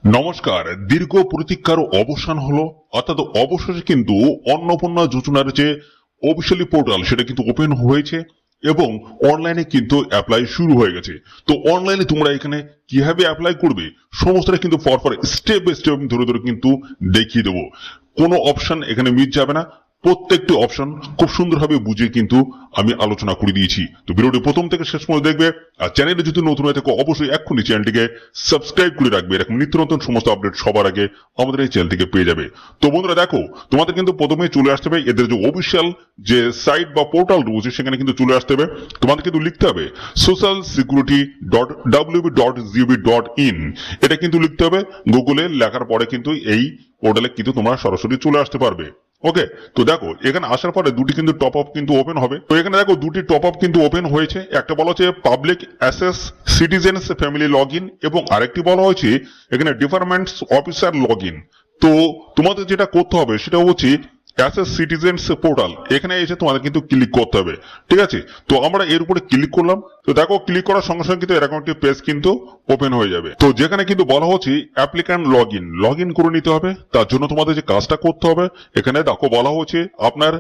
নমস্কার। দীর্ঘ প্রতীক্ষার অবসান হলো, অর্থাৎ অবশেষে কিন্তু অন্নপূর্ণা যোজনার যে অফিসিয়ালি পোর্টাল সেটা কিন্তু ওপেন হয়েছে এবং অনলাইনে কিন্তু অ্যাপ্লাই শুরু হয়ে গেছে। তো অনলাইনে তোমরা এখানে কিভাবে অ্যাপ্লাই করবে সমস্তটা কিন্তু পরপর স্টেপ বাই স্টেপ ধরে ধরে কিন্তু দেখিয়ে দেবো। কোনো অপশন এখানে মিস যাবে না, প্রত্যেকটি অপশন খুব সুন্দরভাবে বুঝিয়ে কিন্তু আমি আলোচনা করে দিয়েছি। তো ভিডিওটি প্রথম থেকে শেষ পর্যন্ত দেখবে, আর চ্যানেলে যদি নতুন হয়ে থাকে অবশ্যই এক্ষুনি চ্যানেলটিকে সাবস্ক্রাইব করে রাখবে, এরকম নিত্য নতুন সমস্ত আপডেট সবার আগে আমাদের এই চ্যানেল থেকে পেয়ে যাবে। তো বন্ধুরা দেখো, তোমাদের কিন্তু প্রথমে চলে আসতে হবে এদের যে অফিসিয়াল যে সাইট বা পোর্টাল রয়েছে সেখানে কিন্তু চলে আসতে হবে। তোমাদের কিন্তু লিখতে হবে socialsecurity.wb.gov.in, এটা কিন্তু লিখতে হবে। গুগলে লেখার পরে কিন্তু এই পোর্টালে কিন্তু তোমরা সরাসরি চলে আসতে পারবে। ওকে, তো দেখো এখানে আসার পরে দুটি কিন্তু টপ আপ কিন্তু ওপেন হবে। তো এখানে দেখো দুটি টপ আপ কিন্তু ওপেন হয়েছে। একটা বলা হচ্ছে public access citizens family log in এবং আরেকটি বলা হয়েছে এখানে ডিপার্টমেন্টস অফিসার লগ ইন। তো তোমাদের যেটা করতে হবে সেটা হচ্ছে অ্যাসেস সিটিজেন্স পোর্টাল, এখানে এসে তোমাদের কিন্তু ক্লিক করতে হবে। ঠিক আছে, তো আমরা এর উপরে ক্লিক করলাম। তো দেখো ক্লিক করার সঙ্গে সঙ্গে কিন্তু এরকম একটি পেজ কিন্তু ওপেন হয়ে যাবে। তো যেখানে কিন্তু বলা হচ্ছে অ্যাপ্লিক্যান্ট লগ ইন করে নিতে হবে। তার জন্য তোমাদের যে কাজটা করতে হবে, এখানে দেখো বলা হচ্ছে আপনার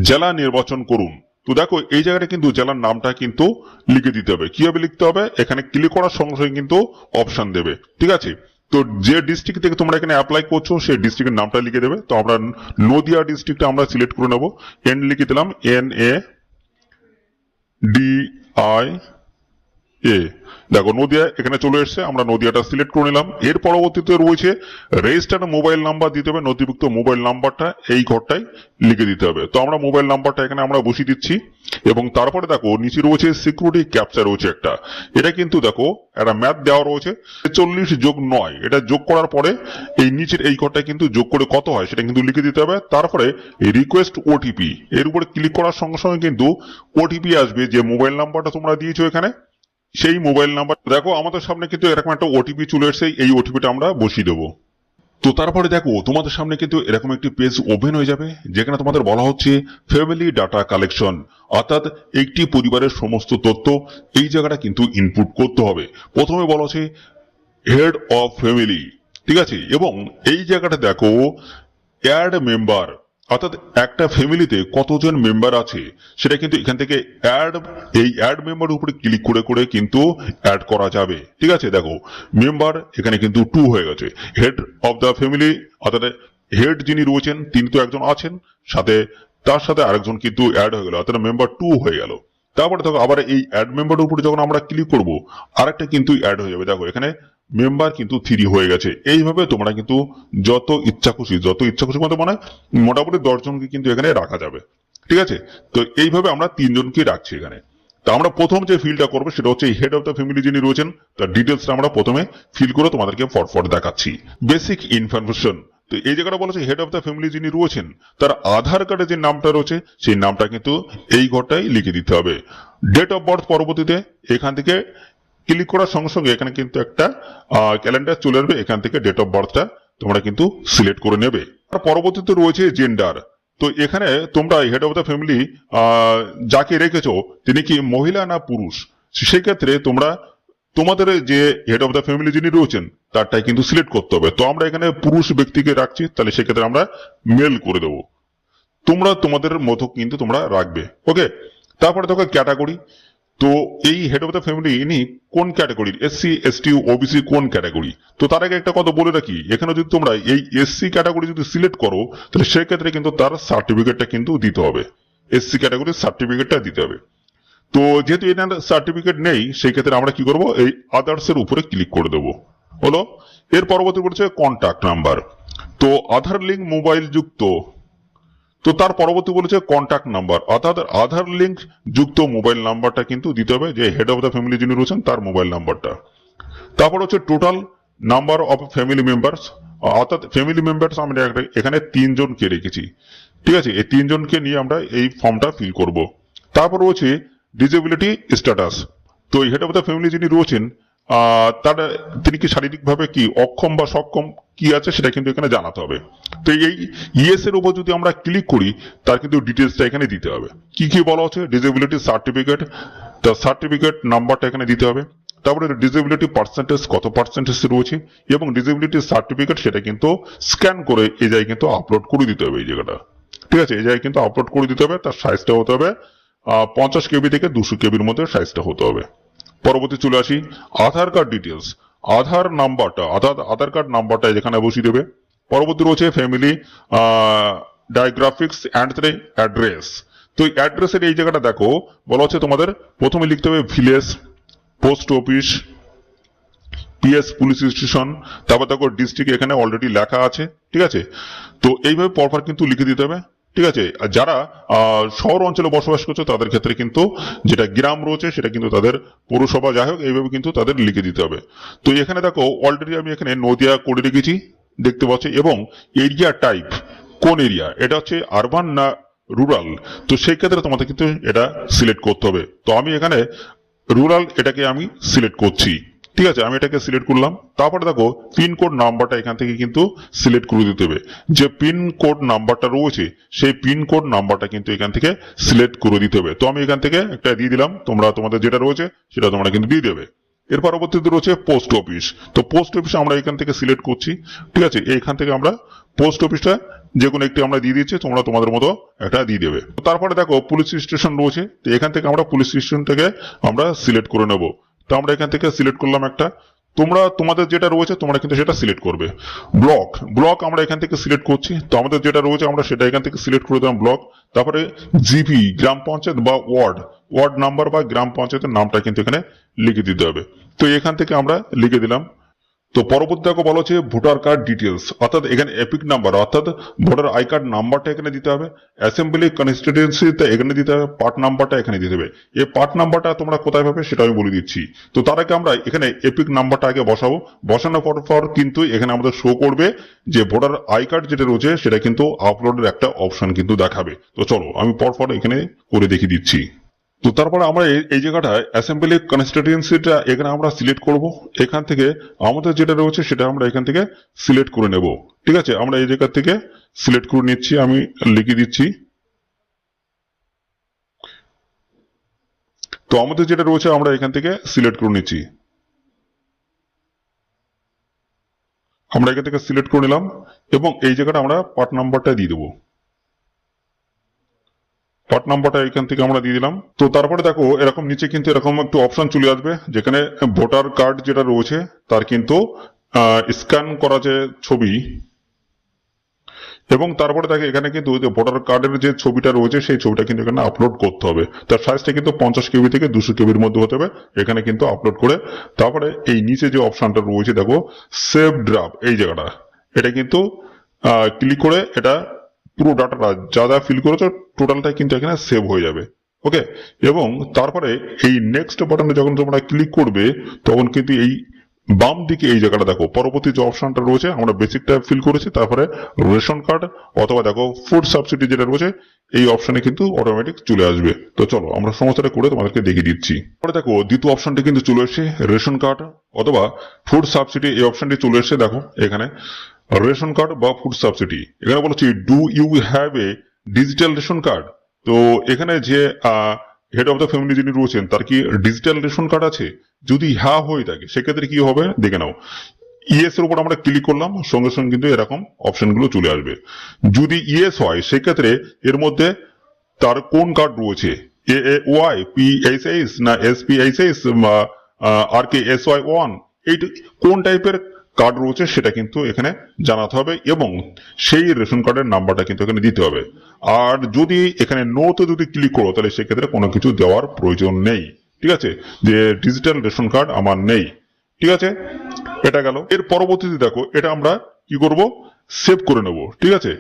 জেলা নির্বাচন করুন। তো দেখো এই জায়গাটা কিন্তু জেলার নামটা কিন্তু লিখে দিতে হবে। কিভাবে লিখতে হবে, এখানে ক্লিক করার সঙ্গে সঙ্গে কিন্তু অপশন দেবে। ঠিক আছে, তো যে ডিস্ট্রিক্ট থেকে তোমরা এখানে অ্যাপ্লাই করছো সেই ডিস্ট্রিক্টের নামটা লিখে দেবে। তো আমরা নদিয়া ডিস্ট্রিক্টটা আমরা সিলেক্ট করে নেবো। এন লিখে দিলাম, NADIA। দেখো নদিয়া এখানে চলে এসছে, আমরা নদিয়াটা সিলেক্ট করে নিলাম। এর পরবর্তীতে রয়েছে রেজিস্টার্ড মোবাইল নাম্বার দিতে হবে, নথিভুক্ত মোবাইল নাম্বারটা এই ঘরটায় লিখে দিতে হবে। তো আমরা মোবাইল নাম্বারটা এখানে আমরা বসিয়ে দিচ্ছি এবং তারপরে দেখো নিচে রয়েছে সিকিউরিটি ক্যাপচা রয়েছে একটা। এটা কিন্তু দেখো একটা ম্যাথ দেওয়া রয়েছে 40+9, এটা যোগ করার পরে এই নিচের এই ঘরটায় কিন্তু যোগ করে কত হয় সেটা কিন্তু লিখে দিতে হবে। তারপরে এই রিকোয়েস্ট ওটিপি, এর উপরে ক্লিক করার সঙ্গে সঙ্গে কিন্তু ওটিপি আসবে, যে মোবাইল নাম্বারটা তোমরা দিয়েছো এখানে সেই মোবাইল নাম্বার। দেখো আমাদের সামনে কিন্তু এরকম একটা ওটিপি চলে এসেছে, এই ওটিপিটা আমরা বসিয়ে দেবো। তো তারপরে দেখো তোমাদের সামনে কিন্তু এরকম একটি পেজ ওপেন হয়ে যাবে, যেখানে তোমাদের বলা হচ্ছে ফ্যামিলি ডাটা কালেকশন, অর্থাৎ একটি পরিবারের সমস্ত তথ্য এই জায়গাটা কিন্তু ইনপুট করতে হবে। প্রথমে বলা হচ্ছে হেড অফ ফ্যামিলি, ঠিক আছে, এবং এই জায়গাটা দেখো অ্যাড মেম্বার, অর্থাৎ একটা ফ্যামিলিতে কতজন মেম্বার আছে সেটা কিন্তু এখান থেকে এই অ্যাড মেম্বার উপরে ক্লিক করে করে কিন্তু অ্যাড করা যাবে। ঠিক আছে, দেখো মেম্বার এখানে কিন্তু 2 হয়ে গেছে। হেড অফ দ্য ফ্যামিলি, অর্থাৎ হেড যিনি রয়েছেন তিনি তো একজন আছেন, সাথে তার সাথে আরেকজন কিন্তু অ্যাড হয়ে গেল, অর্থাৎ মেম্বার 2 হয়ে গেল। তারপরে দেখো আবার এই অ্যাড মেম্বার উপরে যখন আমরা ক্লিক করব আরেকটা কিন্তু অ্যাড হয়ে যাবে। দেখো এখানে মেম্বার কিন্তু 3 হয়ে গেছে। এইভাবে তোমরা কিন্তু যত ইচ্ছা খুশি মতো মানে মোটামুটি 10 জনকে কিন্তু এখানে রাখা যাবে। ঠিক আছে, তো এইভাবে আমরা 3 জনকে রাখছি এখানে। তো আমরা প্রথম যে ফিলটা করবো সেটা হচ্ছে হেড অফ দ্য ফ্যামিলি যিনি রয়েছেন তার ডিটেলসটা আমরা প্রথমে ফিল করে তোমাদেরকে ফটফট দেখাচ্ছি। বেসিক ইনফরমেশন, তো এই জায়গাটা বলেছে হেড অফ দ্য ফ্যামিলি যিনি রয়েছেন তার আধার কার্ডে যে নামটা রয়েছে সেই নামটা কিন্তু এই ঘরটাই লিখে দিতে হবে। ডেট অফ বার্থ পরবর্তীতে এখান থেকে ক্লিক করার সঙ্গে সঙ্গে এখানে কিন্তু একটা ক্যালেন্ডার চলে আসবে, এখান থেকে ডেট অফ বার্থটা তোমরা কিন্তু সিলেক্ট করে নেবে। আর পরবর্তীতে রয়েছে জেন্ডার। তো এখানে তোমরা হেড অফ দ্য ফ্যামিলি যাকে রেখেছো তিনি কি মহিলা না পুরুষ, সেই ক্ষেত্রে তোমরা তোমাদের যে হেড অফ দ্য ফ্যামিলি যিনি রয়েছেন তারটাই কিন্তু সিলেক্ট করতে হবে। তো আমরা এখানে পুরুষ ব্যক্তিকে রাখছি, তাহলে সেক্ষেত্রে আমরা মেল করে দেবো। তোমরা তোমাদের মতো কিন্তু তোমরা রাখবে। ওকে, তারপরে দেখো ক্যাটাগরি। তো এই হেড অফ দ্য ফ্যামিলি ইনি কোন ক্যাটাগরির, SC ST OBC কোন ক্যাটাগরি। তো তার আগে একটা কথা বলে রাখি, এখানে যদি তোমরা এই SC ক্যাটাগরি যদি সিলেক্ট করো তাহলে সেক্ষেত্রে কিন্তু তার সার্টিফিকেটটা কিন্তু দিতে হবে, SC ক্যাটাগরির সার্টিফিকেটটা দিতে হবে। তো যেহেতু এটার সার্টিফিকেট নেই সেই ক্ষেত্রে আমরা কি করব, এই আদার্স এর উপরে ক্লিক করে দেবো। হলো, এর পরবর্তী বলছে কন্ট্যাক্ট নাম্বার। তো আধার লিঙ্ক মোবাইল যুক্ত, তো তার পরবর্তী বলেছে কন্ট্যাক্ট নাম্বার, অর্থাৎ আধার লিঙ্ক যুক্ত মোবাইল নাম্বারটা কিন্তু দিতে হবে, যে হেড অফ দ্য ফ্যামিলি যিনি রয়েছেন তার মোবাইল নাম্বারটা। তারপর হচ্ছে total number of family members, অর্থাৎ ফ্যামিলি মেম্বার্স আমরা এখানে 3 জনকে রেখেছি। ঠিক আছে, এই 3 জনকে নিয়ে আমরা এই ফর্মটা ফিল করব। তারপর রয়েছে ডিসেবিলিটি স্ট্যাটাস। তো হেড অফ দ্য ফ্যামিলি যিনি রয়েছেন তিনি কি শারীরিকভাবে কি অক্ষম বা সক্ষম কি আছে সেটা কিন্তু এখানে জানাতে হবে। তো এই ইএস এর উপর যদি আমরা ক্লিক করি তার কিন্তু ডিটেলসটা এখানে দিতে হবে। কি কি বলা হচ্ছে, ডিসেবিলিটি সার্টিফিকেট, তার সার্টিফিকেট নাম্বারটা এখানে দিতে হবে। তারপরে ডিসেবিলিটি পার্সেন্টেজ কত পার্সেন্টেজ রয়েছে এবং ডিসেবিলিটি সার্টিফিকেট সেটা কিন্তু স্ক্যান করে এই জায়গায় কিন্তু আপলোড করে দিতে হবে এই জায়গাটা। ঠিক আছে, এই জায়গায় কিন্তু আপলোড করে দিতে হবে। তার সাইজটা হতে হবে 50 কেবি থেকে 200 কেবির মধ্যে সাইজটা হতে হবে। পরবর্তী চলে আসি আধার কার্ড ডিটেলস। আধার কার্ড নাম্বারটা যেখানে বসিয়ে দেবে। পরবর্তী রয়েছে ফ্যামিলি ডায়াগ্রাফিক্স অ্যান্ড অ্যাড্রেস। তো অ্যাড্রেসের এই জায়গাটা দেখো বলা হচ্ছে তোমাদের প্রথমে লিখতে হবে village, post office, PS police station, তারপর দেখো ডিস্ট্রিক্ট এখানে অলরেডি লেখা আছে। ঠিক আছে, তো এইভাবে পরপর কিন্তু লিখে দিতে হবে। ঠিক আছে, আর যারা শহর অঞ্চলে বসবাস করছে তাদের ক্ষেত্রে কিন্তু যেটা গ্রাম রয়েছে সেটা কিন্তু তাদের পৌরসভা, যাই হোক এইভাবে কিন্তু তাদের লিখে দিতে হবে। তো এখানে দেখো অলরেডি আমি এখানে নদিয়া করে রেখেছি দেখতে পাচ্ছি, এবং এরিয়া টাইপ কোন এরিয়া, এটা হচ্ছে আরবান না রুরাল, তো সেই ক্ষেত্রে তোমাদের কিন্তু এটা সিলেক্ট করতে হবে। তো আমি এখানে রুরাল এটাকে আমি সিলেক্ট করছি। ঠিক আছে, আমি এটাকে সিলেক্ট করলাম। তারপরে দেখো পিনকোড নাম্বারটা এখান থেকে কিন্তু সিলেক্ট করে দিতে হবে। যে পিনকোড নাম্বারটা রয়েছে সেই পিনকোড নাম্বারটা কিন্তু এখান থেকে সিলেক্ট করে দিতে হবে। তো আমি এখান থেকে একটা দিয়ে দিলাম, তোমরা তোমাদের যেটা রয়েছে সেটা তোমরা কিন্তু দিয়ে দেবে। এর পরবর্তীতে রয়েছে পোস্ট অফিস। তো পোস্ট অফিস আমরা এখান থেকে সিলেক্ট করছি। ঠিক আছে, এইখান থেকে আমরা পোস্ট অফিসটা যে কোনো একটি আমরা দিয়ে দিচ্ছি, তোমরা তোমাদের মতো একটা দিয়ে দেবে। তারপরে দেখো পুলিশ স্টেশন রয়েছে, তো এখান থেকে আমরা পুলিশ স্টেশন থেকে আমরা সিলেক্ট করে নেব। তো আমরা এখান থেকে সিলেক্ট করলাম একটা, তোমরা তোমাদের যেটা রয়েছে তোমরা কিন্তু সেটা সিলেক্ট করবে। ব্লক আমরা এখান থেকে সিলেক্ট করছি, তো আমাদের যেটা রয়েছে আমরা সেটা এখান থেকে সিলেক্ট করে দিলাম ব্লক। তারপরে জিপি গ্রাম পঞ্চায়েত বা ওয়ার্ড নাম্বার বা গ্রাম পঞ্চায়েতের নামটা কিন্তু এখানে লিখে দিতে হবে। তো এখান থেকে আমরা লিখে দিলাম। তো পরবর্তী দেখো বলা হচ্ছে ভোটার কার্ড ডিটেলস, অর্থাৎ এখানে এপিক নাম্বার অর্থাৎ ভোটার আই কার্ড নাম্বারটা এখানে দিতে হবে, অ্যাসেম্বলি কনস্টিটিউয়েন্সিতে এখানে দিতে হবে, পার্ট নাম্বারটা এখানে দিতে হবে। এই পার্ট নাম্বারটা তোমরা কোথায় পাবে সেটা আমি বলে দিচ্ছি। তো তার আগে আমরা এখানে এপিক নাম্বারটা আগে বসাবো, বসানোর পর কিন্তু এখানে আমাদের শো করবে যে ভোটার আই কার্ড যেটা রয়েছে সেটা কিন্তু আপলোডের একটা অপশন কিন্তু দেখাবে। তো চলো আমি পরপর এখানে করে দেখিয়ে দিচ্ছি। তো তারপরে আমরা এই জায়গাটায় অ্যাসেম্বলি কনস্টিটিউয়েন্সিটা এখানে আমরা সিলেক্ট করব। এখান থেকে আমাদের যেটা রয়েছে সেটা আমরা এখান থেকে সিলেক্ট করে নেব। ঠিক আছে, আমরা এই জায়গা থেকে সিলেক্ট করে নিচ্ছি, আমি লিখে দিচ্ছি। তো আমাদের যেটা রয়েছে আমরা এখান থেকে সিলেক্ট করে নিচ্ছি, আমরা এখান থেকে সিলেক্ট করে নিলাম এবং এই জায়গাটা আমরা পার্ট নাম্বারটা দিয়ে দেবো। পার্ট নাম্বারটা এখান থেকে আমরা দিয়ে দিলাম। তো তারপরে দেখো এরকম নিচে কিন্তু এরকম একটু অপশন চলে আসবে যেখানে ভোটার কার্ড যেটা রয়েছে তার কিন্তু স্ক্যান করা যে ছবি, এবং তারপরে দেখো এখানে কিন্তু ভোটার কার্ডের যে ছবিটা রয়েছে সেই ছবিটা কিন্তু এখানে আপলোড করতে হবে। তার সাইজটা কিন্তু 50 কেবি থেকে 200 কেবির মধ্যে হতে হবে। এখানে কিন্তু আপলোড করে তারপরে এই নিচে যে অপশনটা রয়েছে দেখো সেভ ড্রাফট, এই জায়গাটা এটা কিন্তু ক্লিক করে এটা পুরো ডাটাটা যা যা ফিল করেছো টোটালটাই কিন্তু এখানে সেভ হয়ে যাবে। ওকে, এবং তারপরে এই নেক্সট বাটনে যখন তোমরা ক্লিক করবে তখন কিন্তু এই বাম দিকে এই জায়গাটা দেখো পরবর্তী যে অপশনটা রয়েছে আমরা বেসিকটা ফিল করেছি, তারপরে রেশন কার্ড অথবা দেখো ফুড সাবসিডি যেটা রয়েছে এই অপশনে কিন্তু অটোমেটিক চলে আসবে। তো চলো আমরা সমস্যাটা করে তোমাদেরকে দেখিয়ে দিচ্ছি। পরে দেখো দ্বিতীয় অপশনটি কিন্তু চলে এসেছে রেশন কার্ড অথবা ফুড সাবসিডি, এই অপশনটি চলে এসেছে। দেখো এখানে রেশন কার্ড বা ফুড সাবসিডি, এখানে বলছি do you have a digital ration card. তো এখানে যে হেড অফ দ্য ফ্যামিলি যিনি রয়েছেন তার কি ডিজিটাল রেশন কার্ড আছে? যদি হ্যাঁ হয়ে থাকে সেক্ষেত্রে কি হবে দেখে নাও। ইয়েস এর উপর আমরা ক্লিক করলাম, সঙ্গে সঙ্গে কিন্তু এরকম অপশনগুলো চলে আসবে। যদি ইয়েস হয় সেক্ষেত্রে এর মধ্যে তার কোন কার্ড রয়েছে, ওয়াই পিএইচএস না এসপিএইচএস বা আর কে SY1, এই কোন টাইপের কার্ড রয়েছে সেটা কিন্তু এখানে জানাতে হবে এবং সেই রেশন কার্ডের নাম্বারটা কিন্তু এখানে দিতে হবে। আর যদি এখানে নোতে যদি ক্লিক করো তাহলে সেক্ষেত্রে কোনো কিছু দেওয়ার প্রয়োজন নেই। ঠিক আছে, যে ডিজিটাল রেশন কার্ড আমার নেই। ঠিক আছে, এটা গেল। এর পরবর্তীতে দেখো এটা আমরা কি করব, সেভ করে নেব। ঠিক আছে,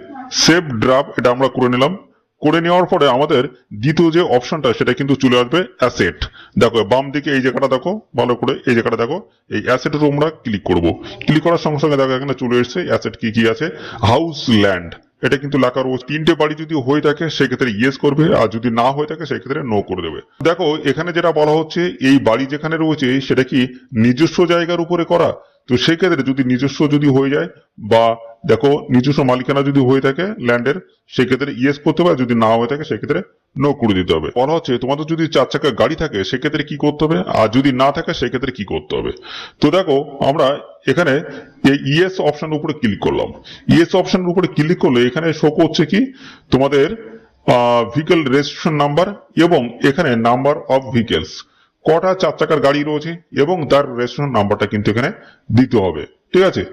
সেভ ড্রাফট এটা আমরা করে নিলাম। করে নেওয়ার পরে আমাদের দ্বিতীয় যে অপশনটা সেটা কিন্তু চলে আসবে অ্যাসেট। দেখো বাম দিকে এই জায়গাটা দেখো ভালো করে, এই জায়গাটা দেখো এই অ্যাসেটের আমরা ক্লিক করব। ক্লিক করার সঙ্গে সঙ্গে দেখো এখানে চলে এসেছে অ্যাসেট কি কি আছে। হাউস ল্যান্ড এটা কিন্তু লেখা রয়েছে, 3টে বাড়ি যদি হয়ে থাকে সেক্ষেত্রে ইয়েস করবে, আর যদি না হয়ে থাকে সেক্ষেত্রে নো করে দেবে। দেখো এখানে যেটা বলা হচ্ছে এই বাড়ি যেখানে রয়েছে সেটা কি নিজস্ব জায়গার উপরে করা, তো সেক্ষেত্রে যদি নিজস্ব যদি হয়ে যায় বা দেখো নিজস্ব মালিকানা যদি হয়ে থাকে ল্যান্ডের সেক্ষেত্রে ইয়েস করতে হবে, আর যদি না হয়ে থাকে সেক্ষেত্রে নো করে দিতে হবে। বলা হচ্ছে তোমাদের যদি 4 চাকার গাড়ি থাকে সেক্ষেত্রে কি করতে হবে, আর যদি না থাকে সেক্ষেত্রে কি করতে হবে। তো দেখো আমরা এখানে এই ইয়েস অপশনের উপরে ক্লিক করলাম। ইয়েস অপশনের উপরে ক্লিক করলে এখানে শো করছে কি তোমাদের ভেহিকল রেজিস্ট্রেশন নাম্বার এবং এখানে নাম্বার অফ ভেহিকেলস, কটা 4 চাকার গাড়ি রয়েছে এবং তার রেজিস্ট্রেশন নাম্বারটা কিন্তু এখানে দিতে হবে, ঠিক আছে।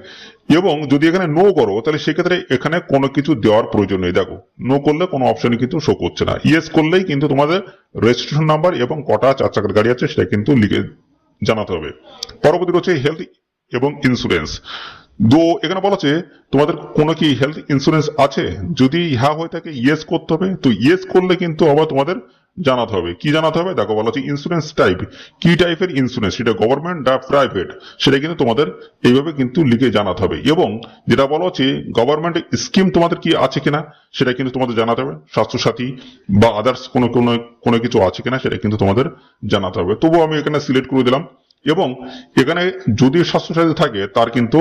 এবং যদি এখানে নো করো তাহলে সেক্ষেত্রে এখানে কোনো কিছু দেওয়ার প্রয়োজন নেই। দেখো নো করলে কোনো অপশন কিন্তু শো করছে না, ইয়েস করলেই কিন্তু তোমাদের রেজিস্ট্রেশন নাম্বার এবং কটা 4 চাকার গাড়ি আছে সেটা কিন্তু লিখে জানাতে হবে। পরবর্তী রয়েছে হেলথ এবং ইন্স্যুরেন্স। তো এখানে বলা আছে তোমাদের কোনো কি হেলথ ইন্স্যুরেন্স আছে, যদি হ্যাঁ হয়ে থাকে ইয়েস করতে হবে। তো ইয়েস করলে কিন্তু আবার তোমাদের জানাতে হবে, কি জানাতে হবে দেখো বলা আছে ইন্স্যুরেন্স টাইপ, কি টাইপের ইন্স্যুরেন্স, সেটা গভর্নমেন্ট না প্রাইভেট, সেটা কিন্তু তোমাদের এইভাবে কিন্তু লিখে জানাতে হবে। এবং যেটা বলা হচ্ছে গভর্নমেন্ট স্কিম তোমাদের কি আছে কিনা সেটা কিন্তু তোমাদের জানাতে হবে, স্বাস্থ্যসাথী বা আদার্স কোনো কিছু আছে কিনা সেটা কিন্তু তোমাদের জানাতে হবে। তবুও আমি এখানে সিলেক্ট করে দিলাম। এবং এখানে যদি স্বাস্থ্যসাথী থাকে তার কিন্তু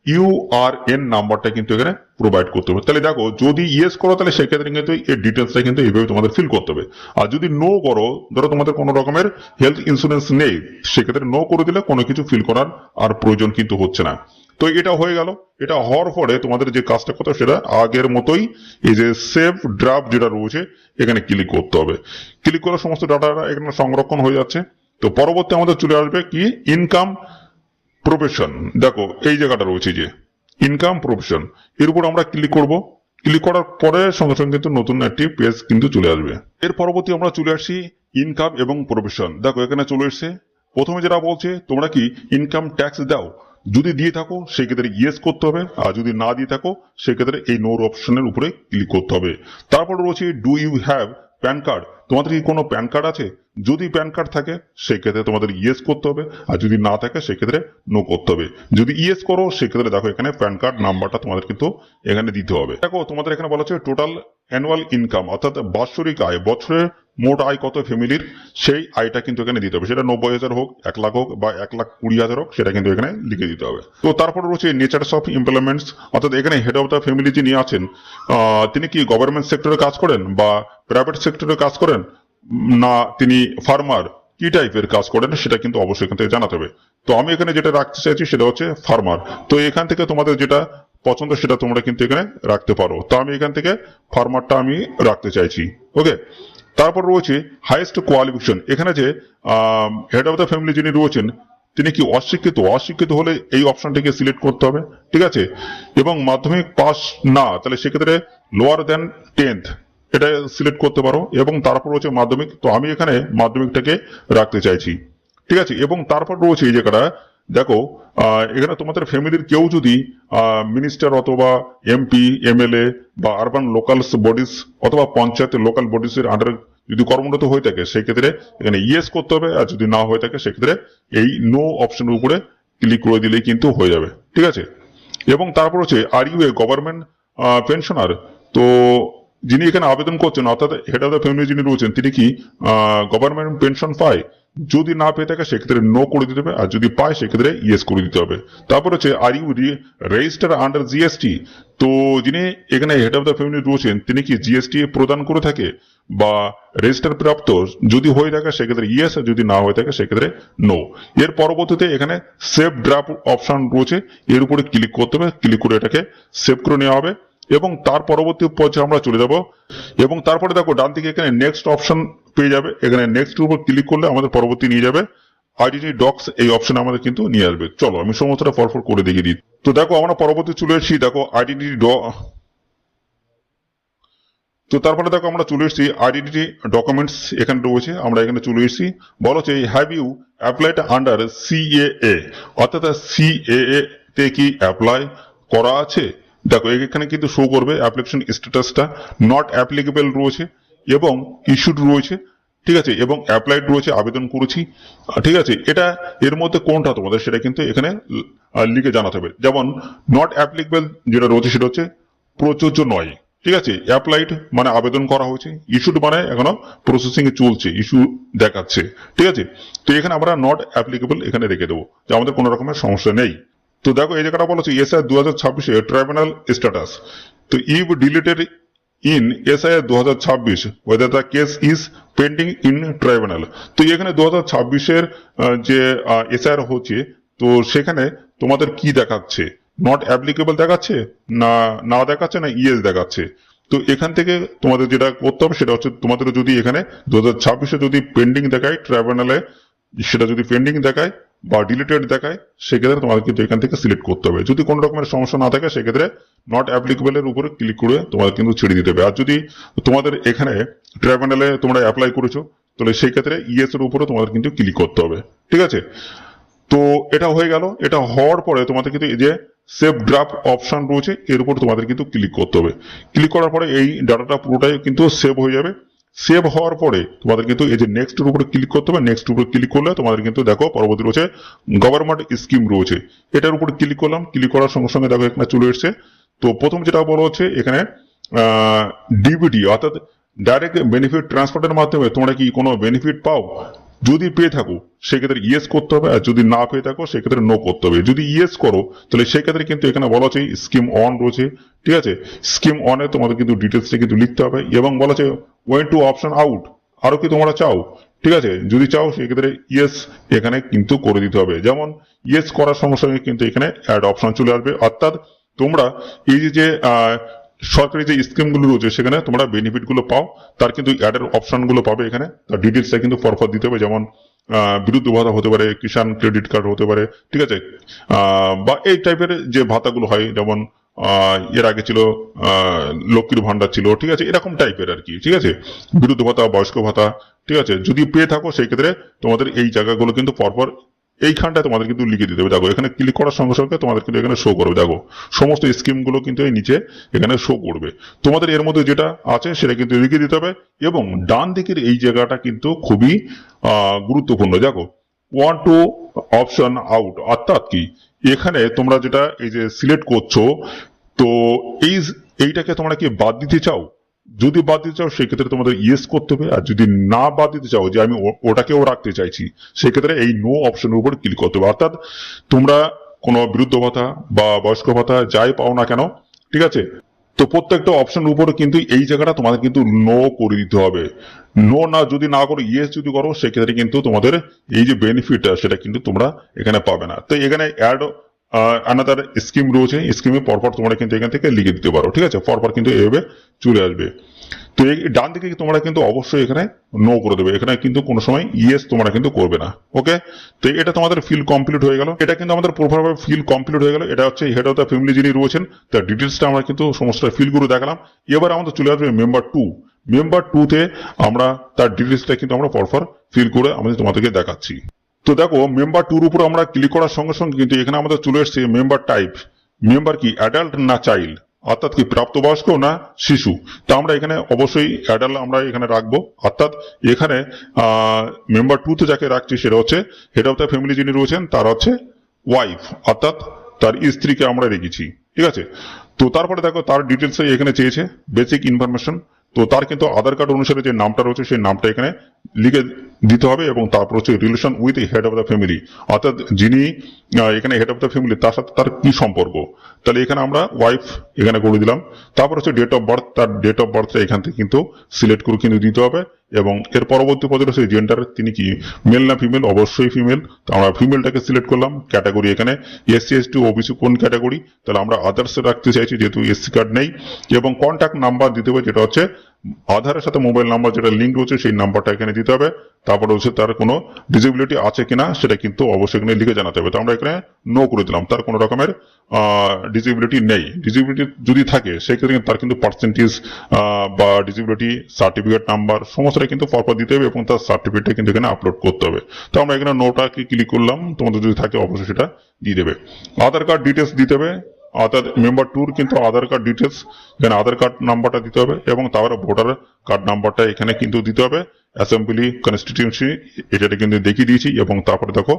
ইউআরএন নাম্বারটা কিন্তু এখানে প্রোভাইড করতে হবে। তাহলে দেখো যদি ইয়েস করো তাহলে সেক্ষেত্রে কিন্তু এই ডিটেলসটা কিন্তু এইভাবে তোমাদের ফিল করতে হবে। আর যদি নো করো, ধরো তোমাদের কোনো রকমের হেলথ ইন্স্যুরেন্স নেই, সেক্ষেত্রে নো করে দিলে কোনো কিছু ফিল করার আর প্রয়োজন কিন্তু হচ্ছে না। তো এটা হয়ে গেল। এটা হওয়ার পরে তোমাদের যে কাজটা করতে হবে সেটা আগের মতোই এই যে সেভ ড্রাফট যেটা রয়েছে এখানে ক্লিক করতে হবে। ক্লিক করে সমস্ত ডাটা এখানে সংরক্ষণ হয়ে যাচ্ছে। তো পরবর্তী আমাদের চলে আসবে কি ইনকাম প্রফেশন। দেখো এই জায়গাটা রয়েছে যে ইনকাম প্রফেশন, এর উপর আমরা ক্লিক করব। ক্লিক করার পরে সঙ্গে সঙ্গে কিন্তু নতুন একটি পেজ কিন্তু চলে আসবে। এর পরবর্তী আমরা চলে আসি ইনকাম এবং প্রফেশন। দেখো এখানে চলে এসছে। প্রথমে যেটা বলছে তোমরা কি ইনকাম ট্যাক্স দাও, যদি দিয়ে থাকো সেক্ষেত্রে ইয়েস করতে হবে, আর যদি না দিয়ে থাকো সেক্ষেত্রে এই নো অপশনের উপরে ক্লিক করতে হবে। তারপর রয়েছে do you have PAN card, তোমাদের কি কোনো প্যান কার্ড আছে, যদি প্যান কার্ড থাকে সেক্ষেত্রে তোমাদের ইয়েস করতে হবে, আর যদি না থাকে সেক্ষেত্রে নো করতে হবে। যদি ইয়েস করো সেক্ষেত্রে দেখো এখানে প্যান কার্ড নাম্বারটা তোমাদের কিন্তু এখানে দিতে হবে। দেখো তোমাদের এখানে বলা হচ্ছে টোটাল অ্যানুয়াল ইনকাম, অর্থাৎ বাৎসরিক আয়, বছরের মোট আয় কত ফ্যামিলির, সেই আয়টা কিন্তু এখানে দিতে হবে। সেটা 90,000 হোক, 1 লাখ হোক বা 1,20,000 হোক, সেটা কিন্তু এখানে লিখে দিতে হবে। তো তারপর রয়েছে নেচার্স অফ এমপ্লয়মেন্টস, অর্থাৎ এখানে হেড অফ দ্য ফ্যামিলি যিনি আছেন তিনি কি গভর্নমেন্ট সেক্টরে কাজ করেন বা প্রাইভেট সেক্টরে কাজ করেন, না তিনি ফার্মার, কি টাইপের কাজ করেন সেটা কিন্তু অবশ্যই এখান থেকে জানাতে হবে। তো আমি এখানে যেটা রাখতে চাইছি সেটা হচ্ছে ফার্মার। তো এখান থেকে তোমাদের যেটা পছন্দ সেটা তোমরা কিন্তু এখানে রাখতে পারো। তো আমি এখান থেকে ফার্মারটা আমি রাখতে চাইছি। ওকে, তারপর রয়েছে হাইয়েস্ট কোয়ালিফিকেশন। এখানে যে হেড অফ দ্য ফ্যামিলি যিনি রয়েছেন তিনি কি অশিক্ষিত, অশিক্ষিত হলে এই অপশনটিকে সিলেক্ট করতে হবে, ঠিক আছে। এবং মাধ্যমিক পাস না, তাহলে সেক্ষেত্রে লোয়ার দেন 10th এটা সিলেক্ট করতে পারো। এবং তারপর রয়েছে মাধ্যমিক, তো আমি এখানে মাধ্যমিকটাকে রাখতে চাইছি, ঠিক আছে। এবং তারপর রয়েছে এই জায়গাটা দেখো এখানে তোমাদের ফ্যামিলির কেউ যদি মিনিস্টার অথবা এমপি, এমএলএ বা আরবান লোকাল বডিজ অথবা পঞ্চায়েতের লোকাল বডিজ এর আন্ডারে যদি কর্মরত হয়ে থাকে সেক্ষেত্রে এখানে ইয়েস করতে হবে, আর যদি না হয়ে থাকে সেক্ষেত্রে এই নো অপশনের উপরে ক্লিক করে দিলেই কিন্তু হয়ে যাবে, ঠিক আছে। এবং তারপর হচ্ছে are you a government pensioner, তো যিনি এখানে আবেদন করছেন অর্থাৎ হেড অফ দ্য ফ্যামিলি যিনি রয়েছেন তিনি কি গভর্নমেন্ট পেনশন পায়, যদি না পেয়ে থাকে সেক্ষেত্রে নো করে দিতে হবে, আর যদি পায় সেক্ষেত্রে ইয়েস করে দিতে হবে। তারপর হচ্ছে are you register under GST, তো যিনি এখানে হেড অফ দ্য ফ্যামিলি রয়েছেন তিনি কি জিএসটি প্রদান করে থাকে বা রেজিস্টার প্রাপ্ত, যদি হয়ে থাকে সেক্ষেত্রে ইয়েস, আর যদি না হয়ে থাকে সেক্ষেত্রে নো। এর পরবর্তীতে এখানে সেভ ড্রাফট অপশন রয়েছে, এর উপরে ক্লিক করতে হবে, ক্লিক করে এটাকে সেভ করে নেওয়া হবে। এবং তার পরবর্তী পর্যায়ে আমরা চলে যাব। এবং তারপরে দেখো ডান দিকে এখানে নেক্সট অপশন পেয়ে যাবে, এখানে নেক্সট উপর ক্লিক করলে আমাদের পরবর্তী নিয়ে যাবে আইডেন্টি ডক্স, এই অপশন আমাদের কিন্তু নিয়ে আসবে। চলো আমি সমস্তটা পরপর করে দেখিয়ে দিই। তো দেখো আমরা পরবর্তী চলে এসেছি, দেখো আইডেন্টি তো তারপরে দেখো আমরা চলে এসেছি আইডেন্টি ডকুমেন্টস, এখানে রয়েছে, আমরা এখানে চলে এসেছি। বলো যে have you applied under CAA, অর্থাৎ সিএএ তে কি অ্যাপ্লাই করা আছে। দেখো এখানে কিন্তু শো করবে অ্যাপ্লিকেশন স্ট্যাটাসটা নট অ্যাপ্লিকেবল রয়েছে এবং ইস্যুড রয়েছে, ঠিক আছে, এবং অ্যাপ্লাইড রয়েছে, আবেদন করেছি, ঠিক আছে। এটা এর মধ্যে কোনটা তোমাদের সেটা কিন্তু এখানে লিখে জানাতে হবে। যেমন নট অ্যাপ্লিকেবল যেটা রয়েছে সেটা হচ্ছে প্রযোজ্য নয়, ঠিক আছে। অ্যাপ্লাইড মানে আবেদন করা হয়েছে, ইস্যুড মানে এখনো প্রসেসিং এ চলছে, ইস্যু দেখাচ্ছে, ঠিক আছে। তো এখানে আমরা নট অ্যাপ্লিকেবল এখানে রেখে দেবো যে আমাদের কোনো রকমের সমস্যা নেই। তো দেখো এই জায়গাটা বলা হচ্ছে এসআই 2026 ট্রাইব্যুনাল স্ট্যাটাস। তো if deleted in SI 2026 whether the case is pending in tribunal. তো এখানে 2026 যে এসআইআর হচ্ছে, তো সেখানে তোমাদের কি দেখাচ্ছে, নট অ্যাপ্লিকেবল দেখাচ্ছে না না দেখাচ্ছে না ইয়েস দেখাচ্ছে। তো এখান থেকে তোমাদের যেটা করতে হবে সেটা হচ্ছে তোমাদের যদি এখানে 2026 যদি পেন্ডিং দেখায় ট্রাইব্যুনালে, সেটা যদি পেন্ডিং দেখায় বা ডিলিটেড দেখায়, সেক্ষেত্রে তোমাদের কিন্তু এখান থেকে সিলেক্ট করতে হবে। যদি কোনো রকমের সমস্যা না থাকে সেক্ষেত্রে নট অ্যাপ্লিকেবল এর উপরে ক্লিক করে তোমাদের কিন্তু ছেড়ে দিতে হবে। আর যদি তোমাদের এখানে ট্রাইব্যুনালে তোমরা অ্যাপ্লাই করেছো, তাহলে সেই ক্ষেত্রে ইয়েস এর উপরে তোমাদের কিন্তু ক্লিক করতে হবে। ঠিক আছে, তো এটা হয়ে গেল। এটা হওয়ার পরে তোমাদের কিন্তু এই যে সেভ ড্রাফট অপশন রয়েছে, এর উপর তোমাদের কিন্তু ক্লিক করতে হবে। ক্লিক করার পরে এই ডাটাটা পুরোটাই কিন্তু সেভ হয়ে যাবে। সেভ হওয়ার পরে তোমাদের কিন্তু এই যে নেক্সট এর উপরে ক্লিক করতে হবে। নেক্সট উপরে ক্লিক করলে তোমাদের কিন্তু দেখো পরবর্তী রয়েছে গভর্নমেন্ট স্কিম রয়েছে, এটার উপরে ক্লিক করলাম। ক্লিক করার সঙ্গে সঙ্গে দেখো এখানে চলে এসছে। তো প্রথম যেটা বলা হচ্ছে এখানে ডিবিটি অর্থাৎ ডাইরেক্ট বেনিফিট ট্রান্সফারের মাধ্যমে তোমরা কি কোনো বেনিফিট পাও, যদি পেয়ে থাকো সেক্ষেত্রে ইয়েস করতে হবে, আর যদি না পেয়ে থাকো সেক্ষেত্রে নো করতে হবে। যদি ইয়েস করো তাহলে সেক্ষেত্রে কিন্তু এখানে বলা হচ্ছে স্কিম অন রয়েছে। ঠিক আছে, স্কিম অনে তোমাদের কিন্তু ডিটেলসটা কিন্তু লিখতে হবে এবং বলা হচ্ছে ওয়েন টু অপশন আউট, আরো কি তোমরা চাও। ঠিক আছে, যদি চাও সেক্ষেত্রে ইয়েস এখানে কিন্তু করে দিতে হবে। যেমন ইয়েস করার সঙ্গে সঙ্গে কিন্তু এখানে অ্যাড অপশন চলে আসবে, অর্থাৎ তোমরা এই যে সরকারি যে স্কিম গুলো রয়েছে সেখানে তোমরা বেনিফিট গুলো পাও, তার কিন্তু অ্যাডের অপশন গুলো পাবে এখানে। তার ডিটেলসটা কিন্তু পরপর দিতে হবে। যেমন বিদ্যুৎ ভাতা হতে পারে, কিষাণ ক্রেডিট কার্ড হতে পারে, ঠিক আছে, বা এই টাইপের যে ভাতাগুলো হয়, যেমন এর আগে ছিল লক্ষ্মীর ভান্ডার ছিল, ঠিক আছে, এরকম টাইপের আর কি। ঠিক আছে, বিদ্যুৎ ভাতা, বয়স্ক ভাতা, ঠিক আছে, যদি পেয়ে থাকো সেই ক্ষেত্রে তোমাদের এই জায়গাগুলো কিন্তু পরপর এইখানটায় তোমাদের কিন্তু লিখে দিতে হবে। দেখো এখানে ক্লিক করার সঙ্গে সঙ্গে তোমাদের কিন্তু এখানে শো করবে। দেখো সমস্ত স্কিম গুলো কিন্তু এই নিচে এখানে শো করবে। তোমাদের এর মধ্যে যেটা আছে সেটা কিন্তু লিখে দিতে হবে। এবং ডান দিকের এই জায়গাটা কিন্তু খুবই গুরুত্বপূর্ণ। দেখো ওয়ান টু অপশন আউট, অর্থাৎ কি এখানে তোমরা যেটা এই যে সিলেক্ট করছো, তো এইটাকে তোমরা কি বাদ দিতে চাও। যদি বাদ দিতে চাও সেক্ষেত্রে তোমাদের ইয়েস করতে হবে, আর যদি না বাদ দিতে চাও যে আমি ওটাকেও রাখতে চাইছি, সেক্ষেত্রে এই নো অপশনের উপর ক্লিক করতে হবে। অর্থাৎ তোমরা কোনো বিরুদ্ধ ভাতা বা বয়স্ক ভাতা যাই পাও না কেন, ঠিক আছে, তো প্রত্যেকটা অপশনের উপরে কিন্তু এই জায়গাটা তোমাদের কিন্তু নো করে দিতে হবে। নো না যদি না করো, ইয়েস যদি করো, সেক্ষেত্রে কিন্তু তোমাদের এই যে বেনিফিটটা সেটা কিন্তু তোমরা এখানে পাবে না। তো এখানে অ্যাড আনাদার স্কিম রয়েছে, স্কিমে পরপর তোমরা কিন্তু এখান থেকে লিখে দিতে পারো। ঠিক আছে, পরপর কিন্তু এভাবে চলে আসবে। তো এই ডান দিকে তোমরা কিন্তু অবশ্যই এখানে নো করে দেবে, এখানে কিন্তু কোনো সময় ইয়েস তোমরা কিন্তু করবে না। ওকে, তো এটা তোমাদের ফিল কমপ্লিট হয়ে গেল। এটা কিন্তু আমাদের প্রপারভাবে ফিল কমপ্লিট হয়ে গেল। এটা হচ্ছে হেড অফ দ্য ফ্যামিলি যিনি রয়েছেন, তার ডিটেলসটা আমরা কিন্তু সমস্ত ফিলগুলো দেখালাম। এবার আমাদের চলে আসবে মেম্বার টু। মেম্বার টু তে আমরা তার ডিটেলসটা কিন্তু আমরা পরপর ফিল করে আমাদের তোমাদেরকে দেখাচ্ছি। তো দেখো মেম্বার টুর উপর আমরা ক্লিক করার সঙ্গে সঙ্গে কিন্তু এখানে আমাদের চলে এসছে মেম্বার টাইপ। মেম্বার কি অ্যাডাল্ট না চাইল্ড, অর্থাৎ কি প্রাপ্তবয়স্ক না শিশু। তা আমরা এখানে অবশ্যই অ্যাডাল্ট আমরা এখানে রাখবো। অর্থাৎ এখানে মেম্বার টু তে যাকে রাখছি সেটা হচ্ছে হেড অফ দ্য ফ্যামিলি যিনি রয়েছেন তার হচ্ছে ওয়াইফ, অর্থাৎ তার স্ত্রীকে আমরা রেখেছি। ঠিক আছে, তো তারপরে দেখো তার ডিটেলস এখানে চেয়েছে বেসিক ইনফরমেশন। তো তার কিন্তু আধার কার্ড অনুসারে যে নামটা রয়েছে সেই নামটা এখানে লিখে দিতে হবে, এবং তারপর হচ্ছে relation with head of the family, অর্থাৎ যিনি এখানে হেড অফ দ্য ফ্যামিলি তার সাথে তার কি সম্পর্ক। তাহলে এখানে আমরা ওয়াইফ এখানে করে দিলাম। তারপর হচ্ছে ডেট অফ বার্থ, তার ডেট অফ বার্থটা এখান থেকে কিন্তু সিলেক্ট করে কিন্তু দিতে হবে। এবং এর পরবর্তী পর্যায়ে হচ্ছে জেন্ডার, তিনি কি মেল না ফিমেল, অবশ্যই ফিমেল। তো আমরা ফিমেলটাকে সিলেক্ট করলাম। ক্যাটাগরি এখানে এসসি এসটি ওবিসি কোন ক্যাটাগরি, তাহলে আমরা আদার্স রাখতে চাইছি যেহেতু এসসি কার্ড নেই। এবং কন্ট্যাক্ট নাম্বার দিতে হবে, যেটা হচ্ছে আধারের সাথে মোবাইল নাম্বার যেটা লিঙ্ক রয়েছে সেই নাম্বারটা এখানে দিতে হবে। তারপরে হচ্ছে তার কোনো ডিসেবিলিটি আছে কিনা সেটা কিন্তু অবশ্যই এখানে লিখে জানাতে হবে। তো আমরা এখানে নো করে দিলাম, তার কোনো রকমের ডিসেবিলিটি নেই। ডিসেবিলিটি যদি থাকে সেক্ষেত্রে তার কিন্তু পার্সেন্টেজ বা ডিসেবিলিটি সার্টিফিকেট নাম্বার সমস্তটা কিন্তু পরপর দিতে হবে, এবং তার সার্টিফিকেটটা কিন্তু এখানে আপলোড করতে হবে। তো আমরা এখানে নোটাকে ক্লিক করলাম, তোমাদের যদি থাকে অবশ্যই সেটা দিয়ে দেবে। আধার কার্ড ডিটেলস দিতে হবে, অর্থাৎ মেম্বার টুর কিন্তু আধার কার্ড ডিটেলস এখানে আধার কার্ড নাম্বারটা দিতে হবে, এবং তারপরে ভোটার কার্ড নাম্বারটা এখানে কিন্তু দিতে হবে। অ্যাসেম্বলি কনস্টিটিউয়েন্সি এটা কিন্তু দেখিয়ে দিয়েছি, এবং তারপরে দেখো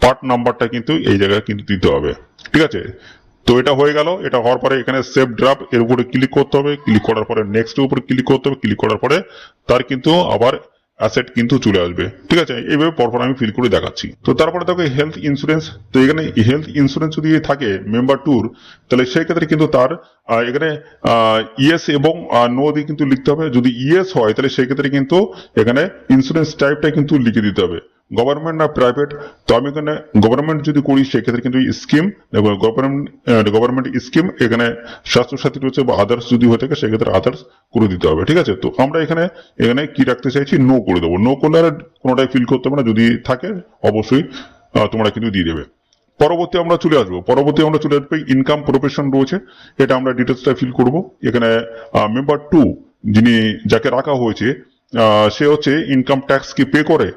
পার্ট নাম্বারটা কিন্তু এই জায়গায় কিন্তু দিতে হবে। ঠিক আছে, তো এটা হয়ে গেল। এটা হওয়ার পরে এখানে সেভ ড্রাফট এর উপরে ক্লিক করতে হবে। ক্লিক করার পরে নেক্সট এর উপরে ক্লিক করতে হবে। ক্লিক করার পরে তার কিন্তু আবার অ্যাসেট কিন্তু চলে আসবে। ঠিক আছে, এইভাবে পরপর আমি ফিল করে দেখাচ্ছি। তো তারপরে দেখো হেলথ ইন্স্যুরেন্স। তো এখানে হেলথ ইন্স্যুরেন্স যদি থাকে মেম্বার টুর, তাহলে সেই ক্ষেত্রে কিন্তু তার এখানে ইয়েস এবং নো দিয়ে কিন্তু লিখতে হবে। যদি ইয়েস হয় তাহলে সেই ক্ষেত্রে কিন্তু এখানে ইন্স্যুরেন্স টাইপটা কিন্তু লিখে দিতে হবে, গভর্নমেন্ট না প্রাইভেট। তো আমি এখানে গভর্নমেন্ট যদি করি সেক্ষেত্রে কিন্তু স্কিম, গভর্নমেন্ট স্কিম এখানে স্বাস্থ্যসাথী রয়েছে বা আদার্স যদি হয়ে থাকে সেক্ষেত্রে আদার্স করে দিতে হবে। ঠিক আছে, তো আমরা এখানে এখানে কি রাখতে চাইছি, নো করে দেবো। নো করলে আর কোনোটাই ফিল করতে হবে না, যদি থাকে অবশ্যই তোমরা কিন্তু দিয়ে দেবে। পরবর্তী আমরা চলে আসবো ইনকাম প্রফেশন রয়েছে, এটা আমরা ডিটেলসটা ফিল করব। এখানে মেম্বার টু যিনি যাকে রাখা হয়েছে সে হচ্ছে ইনকাম ট্যাক্স কি পে করে,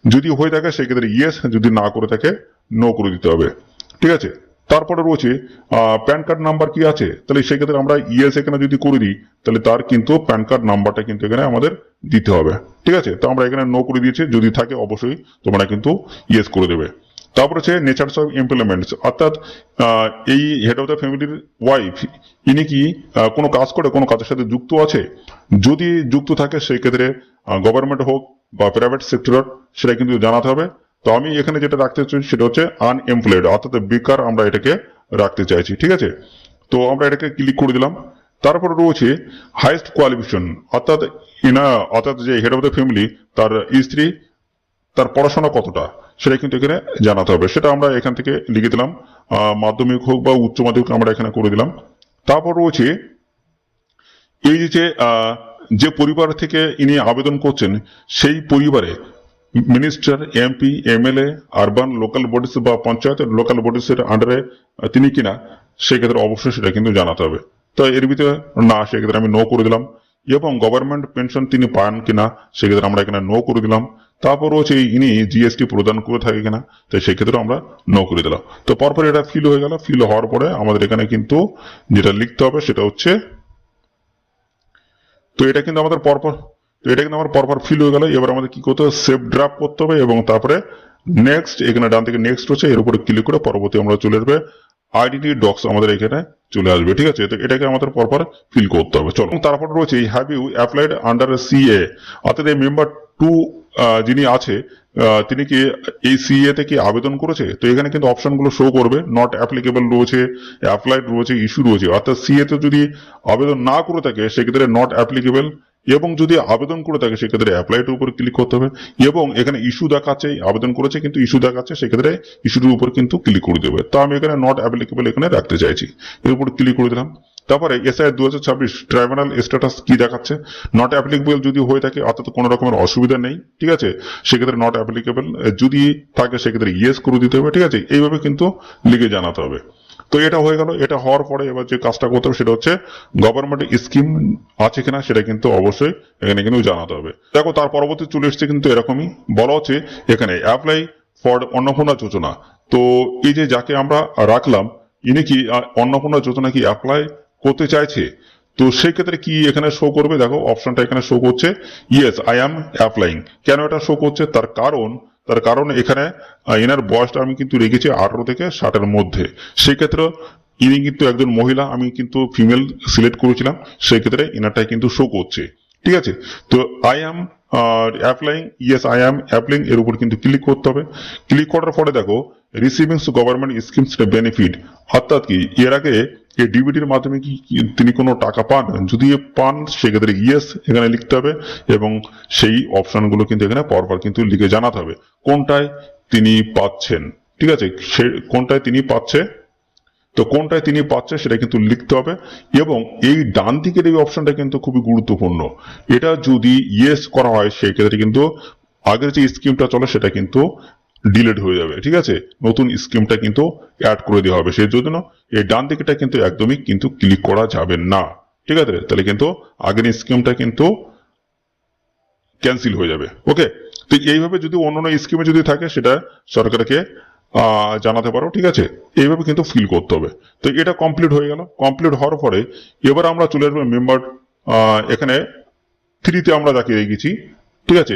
যদি হয়ে থাকে সেক্ষেত্রে ইয়েস, যদি না করে থাকে নো করে দিতে হবে। ঠিক আছে, তারপরে রয়েছে প্যান কার্ড নাম্বার কি আছে, তাহলে সেক্ষেত্রে আমরা ইয়েস এখানে যদি করে দিই তাহলে তার কিন্তু প্যান কার্ড নাম্বারটা কিন্তু এখানে আমাদের দিতে হবে। ঠিক আছে, তো আমরা এখানে নো করে দিয়েছি, যদি থাকে অবশ্যই তোমরা কিন্তু ইয়েস করে দেবে। তারপর হচ্ছে নেচার্স অফ এমপ্লয়মেন্ট, অর্থাৎ এই হেড অফ দ্য ফ্যামিলির ওয়াইফ ইনি কি কোনো কাজ করে, কোনো কাজের সাথে যুক্ত আছে, যদি যুক্ত থাকে সেই ক্ষেত্রে গভর্নমেন্ট হোক বা প্রাইভেট সেক্টর সেটা কিন্তু জানাতে হবে। তো আমি এখানে যেটা রাখতে চাই সেটা হচ্ছে আনএমপ্লয়েড, অর্থাৎ বেকার আমরা এটাকে রাখতে চাইছি। ঠিক আছে, তো আমরা এটাকে ক্লিক করে দিলাম। তারপরে রয়েছে হাইয়েস্ট কোয়ালিফিকেশন, অর্থাৎ যে হেড অফ দ্য ফ্যামিলি তার স্ত্রী তার পড়াশোনা কতটা সেটা কিন্তু এখানে জানাতে হবে, সেটা আমরা এখান থেকে লিখে দিলাম। মাধ্যমিক হোক বা উচ্চ মাধ্যমিক আমরা এখানে করে দিলাম। তারপর রয়েছে এই যে পরিবার থেকে ইনি আবেদন করছেন সেই পরিবারে minister, MP, MLA, urban local bodies বা পঞ্চায়েতের লোকাল বডিস এর আন্ডারে তিনি কিনা, সেক্ষেত্রে অবশ্যই সেটা কিন্তু জানাতে হবে। তো এর ভিতরে না, সেক্ষেত্রে আমি নো করে দিলাম। এবং গভর্নমেন্ট পেনশন তিনি পান কিনা, সেক্ষেত্রে আমরা এখানে নো করে দিলাম। তারপর হচ্ছে ইনি জিএসটি প্রদান করে থাকে কিনা, তো সেক্ষেত্রে আমরা নো করে দিলাম। তো পরপর এটা ফিল হয়ে গেল। ফিল হওয়ার পরে আমাদের এখানে কিন্তু যেটা লিখতে হবে সেটা হচ্ছে, তো এটা কিন্তু আমাদের পরপর ফিল হয়ে গেল। এবার আমাদের কি করতে হবে, সেভ ড্রাফট করতে হবে এবং তারপরে নেক্সট, এখানে ডান থেকে নেক্সট হচ্ছে, এর উপরে ক্লিক করে পরবর্তী আমরা চলে আসবে আইডেন্টি ডক্স আমাদের এখানে চলে আসবে। ঠিক আছে, তো এটাকে আমাদের পরপর ফিল করতে হবে। চলো, তারপর রয়েছে have you applied under CA, অর্থাৎ এই মেম্বার টু যিনি আছে তিনি কি এই সিএ তে কি আবেদন করেছে। তো এখানে কিন্তু অপশন গুলো শো করবে, নট অ্যাপ্লিকেবল রয়েছে, অ্যাপ্লাইড রয়েছে, ইস্যু রয়েছে। অর্থাৎ সিএ তে যদি আবেদন না করে থাকে সেক্ষেত্রে নট অ্যাপ্লিকেবল, এবং যদি আবেদন করে থাকে সেক্ষেত্রে অ্যাপ্লাইড উপর ক্লিক করতে হবে। এবং এখানে ইস্যু দেখাচ্ছে আবেদন করেছে কিন্তু ইস্যু দেখাচ্ছে, সেক্ষেত্রে ইস্যুর উপর কিন্তু ক্লিক করে দেবে। তো আমি এখানে নট অ্যাপ্লিকেবল এখানে রাখতে চাইছি, এর উপর ক্লিক করে দিলাম। তারপরে এসআই 2026 ট্রাইব্যুনাল স্ট্যাটাস কি দেখাচ্ছে, নট অ্যাপ্লিকেবল যদি হয়ে থাকে, অর্থাৎ কোনো রকমের অসুবিধা নেই। ঠিক আছে, সেক্ষেত্রে নট অ্যাপ্লিকেবল, যদি থাকে সেক্ষেত্রে ইয়েস করে দিতে হবে। ঠিক আছে, এইভাবে কিন্তু লিখে জানাতে হবে। তো এটা হয়ে গেল। এটা হওয়ার পরে এবার যে কাজটা করতে হবে সেটা হচ্ছে গভর্নমেন্ট স্কিম আছে কিনা সেটা কিন্তু অবশ্যই এখানে কিন্তু জানাতে হবে। দেখো, তার পরবর্তী চলে এসছে কিন্তু এরকমই বলা হচ্ছে এখানে অ্যাপ্লাই ফর অন্নপূর্ণা যোজনা। তো এই যে যাকে আমরা রাখলাম ইনি কি অন্নপূর্ণা যোজনা কি অ্যাপ্লাই করতে চাইছে, তো সেই ক্ষেত্রে কি এখানে শো করবে, দেখো অপশনটা এখানে শো করছে ইয়েস আই অ্যাম অ্যাপ্লাইং। কেন এটা শো করছে, তার কারণ এখানে এনার বয়সটা আমি কিন্তু রেখেছি 18 থেকে 60 মধ্যে। সেই ক্ষেত্রে ইনি কিন্তু একজন মহিলা, আমি কিন্তু ফিমেল সিলেক্ট করেছিলাম, সেই ক্ষেত্রে এনারটাই কিন্তু শো করছে। ঠিক আছে, তো I am applying, yes I am applying, এর উপর কিন্তু ক্লিক করতে হবে। ক্লিক করার পরে দেখো রিসিভিং গভর্নমেন্ট স্কিমস বেনিফিট, অর্থাৎ কি এর আগে এই ডিবিটির মাধ্যমে কি তিনি কোনো টাকা পান, যদি পান সেক্ষেত্রে ইয়েস এখানে লিখতে হবে এবং সেই অপশনগুলো কিন্তু এখানে পরপর কিন্তু লিখে জানাতে হবে কোনটায় তিনি পাচ্ছেন। ঠিক আছে, কোনটায় তিনি পাচ্ছে, তো কোনটায় তিনি পাচ্ছে সেটা কিন্তু লিখতে হবে। এবং এই ডান দিকের এই অপশনটা কিন্তু খুবই গুরুত্বপূর্ণ, এটা যদি ইয়েস করা হয় সেই ক্ষেত্রে কিন্তু আগের যে স্কিমটা চলে সেটা কিন্তু ডিলিট হয়ে যাবে। ঠিক আছে, নতুন স্কিমটা কিন্তু অ্যাড করে দেওয়া হবে, সেই জন্য এই ডান দিকেটা কিন্তু একদমই কিন্তু ক্লিক করা যাবে না। ঠিক আছে, তাহলে কিন্তু আগের স্কিমটা কিন্তু ক্যান্সেল হয়ে যাবে। ওকে, তো এইভাবে যদি অন্যান্য স্কিমে যদি থাকে সেটা সরকারকে জানাতে পারো। ঠিক আছে, এইভাবে কিন্তু ফিল করতে হবে। তো এটা কমপ্লিট হয়ে গেল। কমপ্লিট হওয়ার পরে এবার আমরা চলে আসবো মেম্বার এখানে 3 তে আমরা যাকে রেখেছি। ঠিক আছে,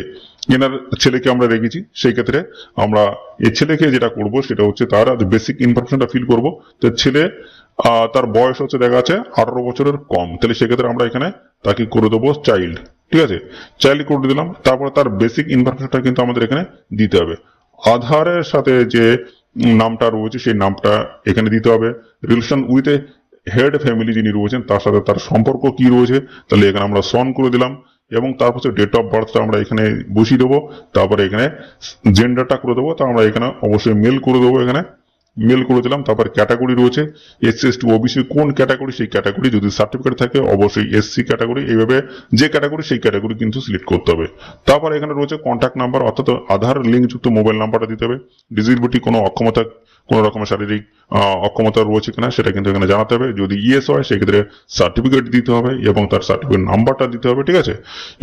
এনার ছেলেকে আমরা রেখেছি, সেই ক্ষেত্রে আমরা এই ছেলেকে যেটা করব সেটা হচ্ছে তার বেসিক ইনফরমেশনটা ফিল করব। তো ছেলে তার বয়স হচ্ছে দেখা যাচ্ছে 18 বছরের কম, তাহলে সেক্ষেত্রে আমরা এখানে তাকে করে দেবো চাইল্ড। ঠিক আছে, চাইল্ড করে দিলাম। তারপরে তার বেসিক ইনফরমেশনটা কিন্তু আমাদের এখানে দিতে হবে। আধারের সাথে যে নামটা রয়েছে সেই নামটা এখানে দিতে হবে। Relation with a head family যিনি রয়েছেন তার সাথে তার সম্পর্ক কি রয়েছে, তাহলে এখানে আমরা সন করে দিলাম। এবং তারপর ডেট অফ বার্থটা আমরা এখানে বসিয়ে দেবো। তারপরে এখানে জেন্ডারটা করে দেবো, তা আমরা এখানে অবশ্যই মেল করে দেবো, এখানে মেল করে দিলাম। তারপর ক্যাটাগরি রয়েছে এসসি এসটি ওবিসি কোন ক্যাটাগরি, সেই ক্যাটাগরি যদি সার্টিফিকেট থাকে অবশ্যই এসসি ক্যাটাগরি, এইভাবে যে ক্যাটাগরি সেই ক্যাটাগরি কিন্তু সিলেক্ট করতে হবে। তারপর এখানে রয়েছে কন্ট্যাক্ট নাম্বার, অর্থাৎ আধার লিঙ্ক যুক্ত মোবাইল নাম্বারটা দিতে হবে। ডিসেবিলিটি কোনো অক্ষমতা, কোন রকমের শারীরিক অক্ষমতা রয়েছে কিনা সেটা কিন্তু এখানে জানাতে হবে। যদি ইয়েস হয় সেক্ষেত্রে সার্টিফিকেট দিতে হবে এবং তার সার্টিফিকেট নাম্বারটা দিতে হবে। ঠিক আছে,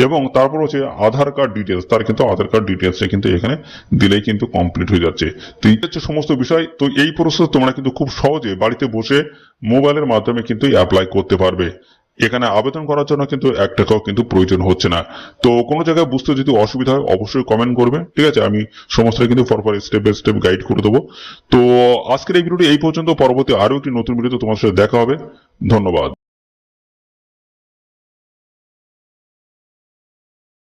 এবং তারপর হচ্ছে আধার কার্ড ডিটেলস, তার কিন্তু আধার কার্ড ডিটেলসটা কিন্তু এখানে দিলেই কিন্তু কমপ্লিট হয়ে যাচ্ছে। তো এই হচ্ছে সমস্ত বিষয়। তো এই প্রসেস তোমরা কিন্তু খুব সহজে বাড়িতে বসে মোবাইলের মাধ্যমে কিন্তু অ্যাপ্লাই করতে পারবে। এখানে আবেদন করার জন্য কিন্তু 1 টাকাও কিন্তু প্রয়োজন হচ্ছে না। তো কোনো জায়গায় বুঝতে যদি অসুবিধা হয় অবশ্যই কমেন্ট করবে। ঠিক আছে, আমি সমস্ত কিন্তু পরপর স্টেপ বাই স্টেপ গাইড করে দেবো। তো আজকের এই ভিডিওটি এই পর্যন্ত, পরবর্তী আরো একটি নতুন ভিডিওতে তোমার সাথে দেখা হবে। ধন্যবাদ।